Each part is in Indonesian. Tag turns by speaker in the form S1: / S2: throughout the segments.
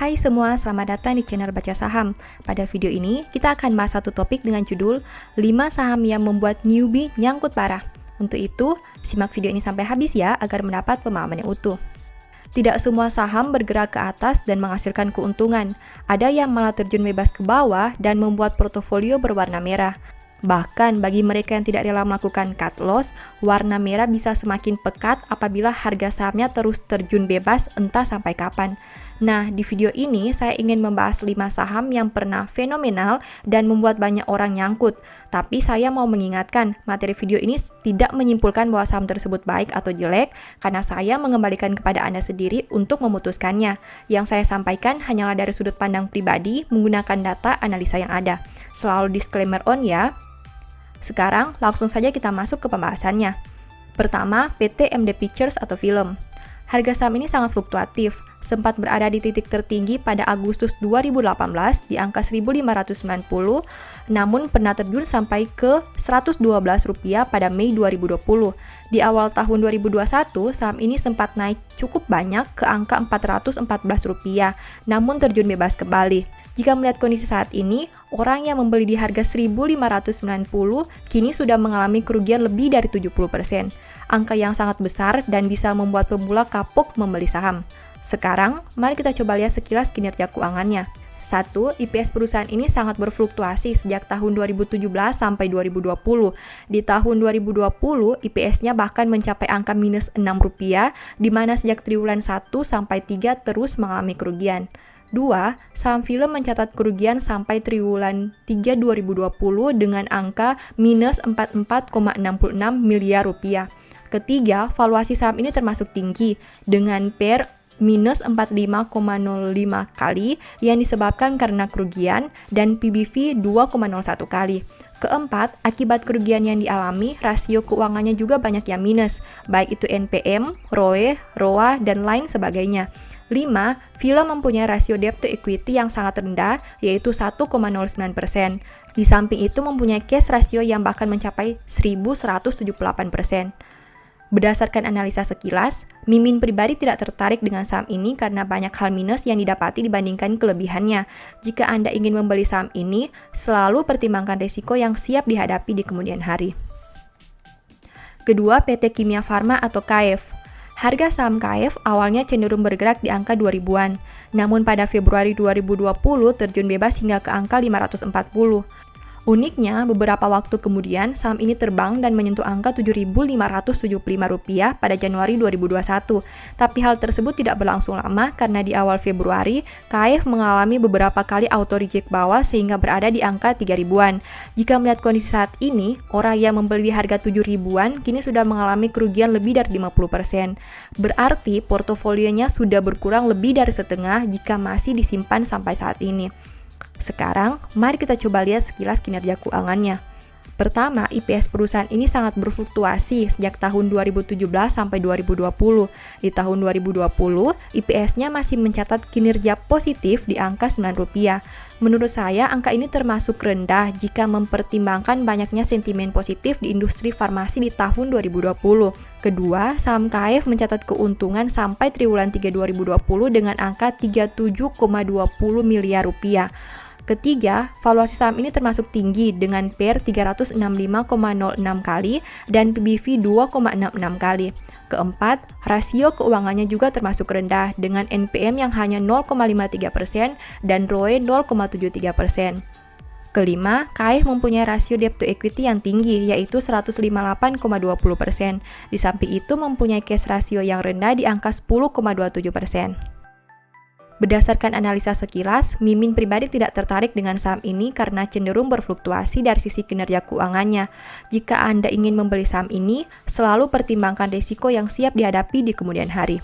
S1: Hai semua, selamat datang di channel Baca Saham. Pada video ini, kita akan bahas satu topik dengan judul 5 saham yang membuat newbie nyangkut parah. Untuk itu, simak video ini sampai habis ya, agar mendapat pemahaman yang utuh. Tidak semua saham bergerak ke atas dan menghasilkan keuntungan. Ada yang malah terjun bebas ke bawah dan membuat portofolio berwarna merah. Bahkan bagi mereka yang tidak rela melakukan cut loss, warna merah bisa semakin pekat apabila harga sahamnya terus terjun bebas entah sampai kapan. Nah, di video ini saya ingin membahas 5 saham yang pernah fenomenal dan membuat banyak orang nyangkut. Tapi saya mau mengingatkan, materi video ini tidak menyimpulkan bahwa saham tersebut baik atau jelek, karena saya mengembalikan kepada Anda sendiri untuk memutuskannya. Yang saya sampaikan hanyalah dari sudut pandang pribadi menggunakan data analisa yang ada. Selalu disclaimer on ya. Sekarang langsung saja kita masuk ke pembahasannya. Pertama, PT MD Pictures atau film. Harga saham ini sangat fluktuatif, sempat berada di titik tertinggi pada Agustus 2018 di angka 1.590, namun pernah terjun sampai ke Rp112 pada Mei 2020. Di awal tahun 2021, saham ini sempat naik cukup banyak ke angka Rp414, namun terjun bebas kembali. Jika melihat kondisi saat ini, orang yang membeli di harga 1.590 kini sudah mengalami kerugian lebih dari 70%. Angka yang sangat besar dan bisa membuat pemula kapok membeli saham. Sekarang, mari kita coba lihat sekilas kinerja keuangannya. 1. IPS perusahaan ini sangat berfluktuasi sejak tahun 2017 sampai 2020. Di tahun 2020, IPS-nya bahkan mencapai angka minus Rp6, di mana sejak triwulan 1 sampai 3 terus mengalami kerugian. 2. Saham film mencatat kerugian sampai triwulan 3 2020 dengan angka minus Rp44,66 miliar. Ketiga, valuasi saham ini termasuk tinggi dengan PER minus 45,05 kali yang disebabkan karena kerugian dan PBV 2,01 kali. Keempat, akibat kerugian yang dialami, rasio keuangannya juga banyak yang minus, baik itu NPM, ROE, ROA, dan lain sebagainya. 5. Film mempunyai rasio debt to equity yang sangat rendah, yaitu 1,09%. Di samping itu mempunyai cash ratio yang bahkan mencapai 1.178%. Berdasarkan analisa sekilas, Mimin pribadi tidak tertarik dengan saham ini karena banyak hal minus yang didapati dibandingkan kelebihannya. Jika Anda ingin membeli saham ini, selalu pertimbangkan risiko yang siap dihadapi di kemudian hari. Kedua, PT Kimia Farma atau KF. Harga saham KF awalnya cenderung bergerak di angka 2000-an, namun pada Februari 2020 terjun bebas hingga ke angka 540. Uniknya, beberapa waktu kemudian saham ini terbang dan menyentuh angka Rp7.575 pada Januari 2021. Tapi hal tersebut tidak berlangsung lama karena di awal Februari, KF mengalami beberapa kali auto reject bawah sehingga berada di angka 3.000-an. Jika melihat kondisi saat ini, orang yang membeli di harga 7.000-an kini sudah mengalami kerugian lebih dari 50%. Berarti portofolionya sudah berkurang lebih dari setengah jika masih disimpan sampai saat ini. Sekarang, mari kita coba lihat sekilas kinerja keuangannya. Pertama, IPS perusahaan ini sangat berfluktuasi sejak tahun 2017 sampai 2020. Di tahun 2020, IPS-nya masih mencatat kinerja positif di angka Rp9. Menurut saya, angka ini termasuk rendah jika mempertimbangkan banyaknya sentimen positif di industri farmasi di tahun 2020. Kedua, saham KF mencatat keuntungan sampai triwulan 3 2020 dengan angka Rp37,20 miliar. Ketiga, valuasi saham ini termasuk tinggi dengan PER 365,06 kali dan PBV 2,66 kali. Keempat, rasio keuangannya juga termasuk rendah dengan NPM yang hanya 0,53% dan ROE 0,73%. Kelima, KF mempunyai rasio debt to equity yang tinggi, yaitu 158,20%. Di samping itu mempunyai cash ratio yang rendah di angka 10,27%. Berdasarkan analisa sekilas, Mimin pribadi tidak tertarik dengan saham ini karena cenderung berfluktuasi dari sisi kinerja keuangannya. Jika Anda ingin membeli saham ini, selalu pertimbangkan risiko yang siap dihadapi di kemudian hari.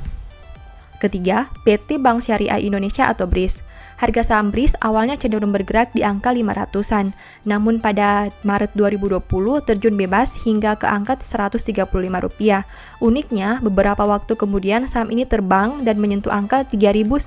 S1: Ketiga, PT Bank Syariah Indonesia atau BRIS. Harga saham BRIS awalnya cenderung bergerak di angka 500-an, namun pada Maret 2020 terjun bebas hingga ke angka Rp135. Uniknya, beberapa waktu kemudian saham ini terbang dan menyentuh angka 3.980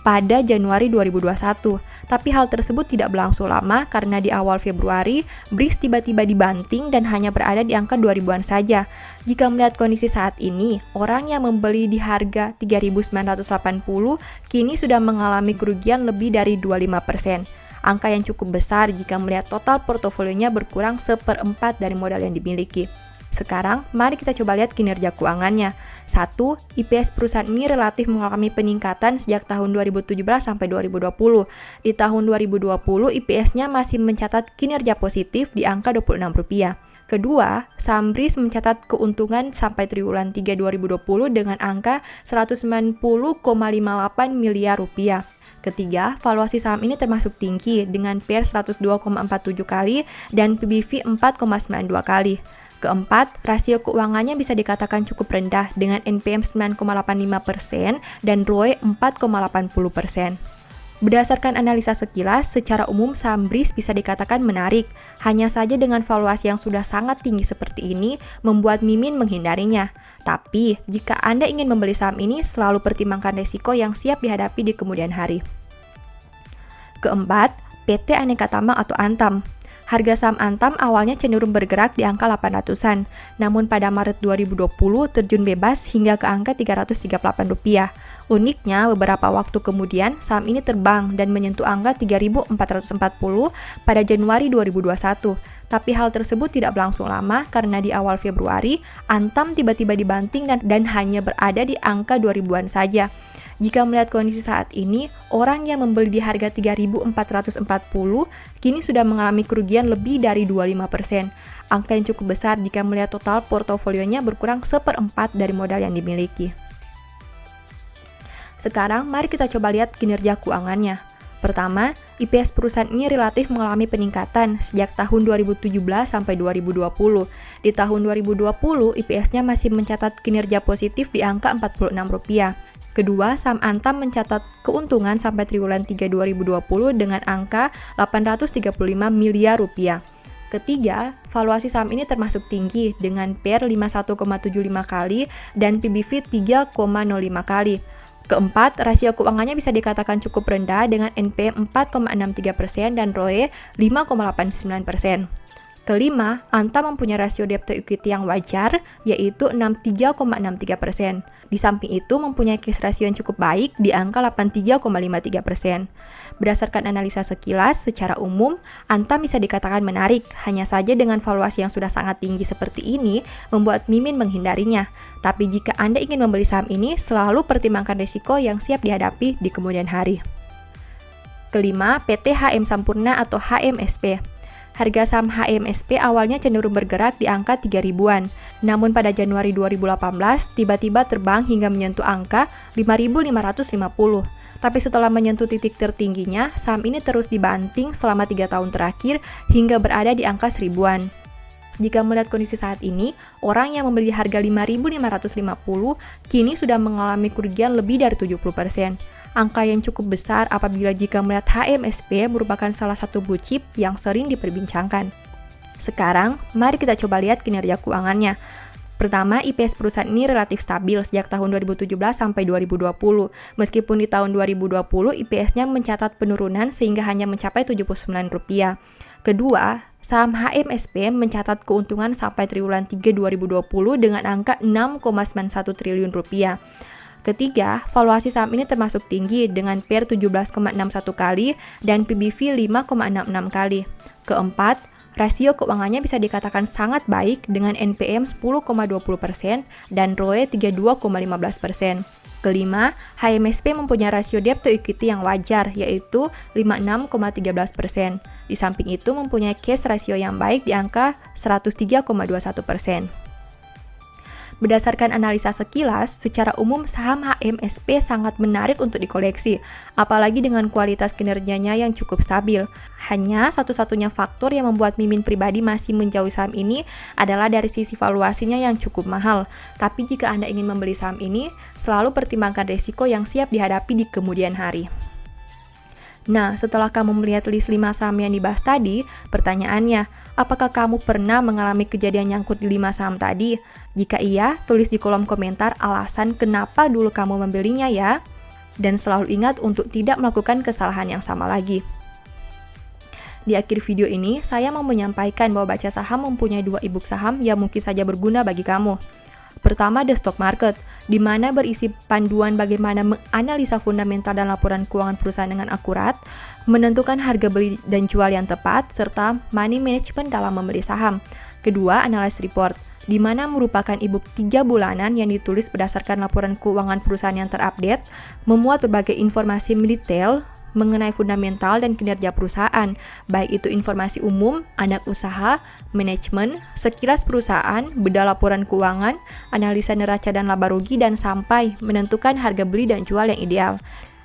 S1: pada Januari 2021. Tapi hal tersebut tidak berlangsung lama karena di awal Februari, BRIS tiba-tiba dibanting dan hanya berada di angka 2000-an saja. Jika melihat kondisi saat ini, orang yang membeli di harga 3.980 kini sudah mengalami kerugian lebih dari 25%. Angka yang cukup besar jika melihat total portofolionya berkurang 1/4 dari modal yang dimiliki. Sekarang, mari kita coba lihat kinerja keuangannya. 1. IPS perusahaan ini relatif mengalami peningkatan sejak tahun 2017 sampai 2020. Di tahun 2020, IPS-nya masih mencatat kinerja positif di angka Rp26. Kedua, saham BRIS mencatat keuntungan sampai triwulan 3 2020 dengan angka Rp190,58 miliar. Ketiga, valuasi saham ini termasuk tinggi dengan PER 102,47 kali dan PBV 4,92 kali. Keempat, rasio keuangannya bisa dikatakan cukup rendah dengan NPM 9,85% dan ROE 4,80%. Berdasarkan analisa sekilas, secara umum saham BRIS bisa dikatakan menarik. Hanya saja dengan valuasi yang sudah sangat tinggi seperti ini, membuat Mimin menghindarinya. Tapi, jika Anda ingin membeli saham ini, selalu pertimbangkan resiko yang siap dihadapi di kemudian hari. Keempat, PT Aneka Tambang atau Antam. Harga saham Antam awalnya cenderung bergerak di angka 800-an, namun pada Maret 2020 terjun bebas hingga ke angka Rp338. Uniknya, beberapa waktu kemudian saham ini terbang dan menyentuh angka 3.440 pada Januari 2021. Tapi hal tersebut tidak berlangsung lama karena di awal Februari, Antam tiba-tiba dibanting dan hanya berada di angka 2000-an saja. Jika melihat kondisi saat ini, orang yang membeli di harga 3.440 kini sudah mengalami kerugian lebih dari 25%. Angka yang cukup besar jika melihat total portofolionya berkurang 1/4 dari modal yang dimiliki. Sekarang, mari kita coba lihat kinerja keuangannya. Pertama, IPS perusahaan ini relatif mengalami peningkatan sejak tahun 2017 sampai 2020. Di tahun 2020, IPS-nya masih mencatat kinerja positif di angka Rp46. Kedua, saham Antam mencatat keuntungan sampai triwulan 3 2020 dengan angka Rp835 miliar. Ketiga, valuasi saham ini termasuk tinggi dengan PER 51,75 kali dan PBV 3,05 kali. Keempat, rasio keuangannya bisa dikatakan cukup rendah dengan NPM 4,63% dan ROE 5,89%. Kelima, Antam mempunyai rasio debt to equity yang wajar, yaitu 63,63%. Di samping itu, mempunyai cash ratio yang cukup baik di angka 83,53%. Berdasarkan analisa sekilas, secara umum, Antam bisa dikatakan menarik, hanya saja dengan valuasi yang sudah sangat tinggi seperti ini, membuat Mimin menghindarinya. Tapi jika Anda ingin membeli saham ini, selalu pertimbangkan risiko yang siap dihadapi di kemudian hari. Kelima, PT HM Sampurna atau HMSP. Harga saham HMSP awalnya cenderung bergerak di angka 3.000-an, namun pada Januari 2018 tiba-tiba terbang hingga menyentuh angka 5.550. Tapi setelah menyentuh titik tertingginya, saham ini terus dibanting selama 3 tahun terakhir hingga berada di angka 1.000-an. Jika melihat kondisi saat ini, orang yang membeli harga 5.550 kini sudah mengalami kerugian lebih dari 70%. Angka yang cukup besar apabila jika melihat HMSP merupakan salah satu blue chip yang sering diperbincangkan. Sekarang, mari kita coba lihat kinerja keuangannya. Pertama, IPS perusahaan ini relatif stabil sejak tahun 2017 sampai 2020. Meskipun di tahun 2020 IPS-nya mencatat penurunan sehingga hanya mencapai Rp79. Kedua, saham HMSP mencatat keuntungan sampai triwulan 3 2020 dengan angka Rp6,91 triliun. Ketiga, valuasi saham ini termasuk tinggi dengan PER 17,61 kali dan PBV 5,66 kali. Keempat, rasio keuangannya bisa dikatakan sangat baik dengan NPM 10,20% dan ROE 32,15%. Kelima, HMSP mempunyai rasio debt to equity yang wajar, yaitu 56,13%. Di samping itu mempunyai cash ratio yang baik di angka 103,21%. Berdasarkan analisa sekilas, secara umum saham HMSP sangat menarik untuk dikoleksi, apalagi dengan kualitas kinerjanya yang cukup stabil. Hanya satu-satunya faktor yang membuat Mimin pribadi masih menjauhi saham ini adalah dari sisi valuasinya yang cukup mahal. Tapi jika Anda ingin membeli saham ini, selalu pertimbangkan risiko yang siap dihadapi di kemudian hari. Nah, setelah kamu melihat list 5 saham yang dibahas tadi, pertanyaannya, apakah kamu pernah mengalami kejadian nyangkut di 5 saham tadi? Jika iya, tulis di kolom komentar alasan kenapa dulu kamu membelinya ya. Dan selalu ingat untuk tidak melakukan kesalahan yang sama lagi. Di akhir video ini, saya mau menyampaikan bahwa Baca Saham mempunyai 2 e-book saham yang mungkin saja berguna bagi kamu. Pertama, The Stock Market, di mana berisi panduan bagaimana menganalisa fundamental dan laporan keuangan perusahaan dengan akurat, menentukan harga beli dan jual yang tepat, serta money management dalam membeli saham. Kedua, Analyst Report, di mana merupakan e-book 3 bulanan yang ditulis berdasarkan laporan keuangan perusahaan yang terupdate, memuat berbagai informasi mendetail mengenai fundamental dan kinerja perusahaan, baik itu informasi umum, anak usaha, manajemen, sekilas perusahaan, beda laporan keuangan, analisa neraca dan laba rugi, dan sampai menentukan harga beli dan jual yang ideal.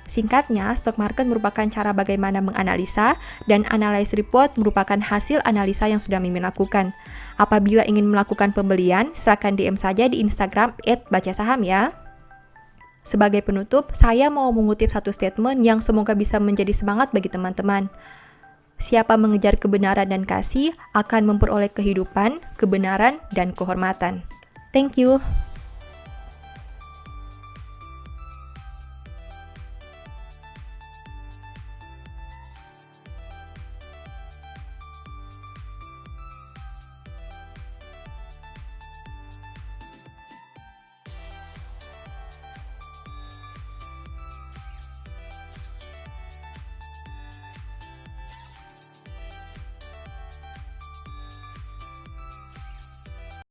S1: Singkatnya, stock market merupakan cara bagaimana menganalisa, dan analysis report merupakan hasil analisa yang sudah Mimin lakukan. Apabila ingin melakukan pembelian, silakan DM saja di Instagram @bacasaham ya. Sebagai penutup, saya mau mengutip satu statement yang semoga bisa menjadi semangat bagi teman-teman. Siapa mengejar kebenaran dan kasih akan memperoleh kehidupan, kebenaran, dan kehormatan. Thank you.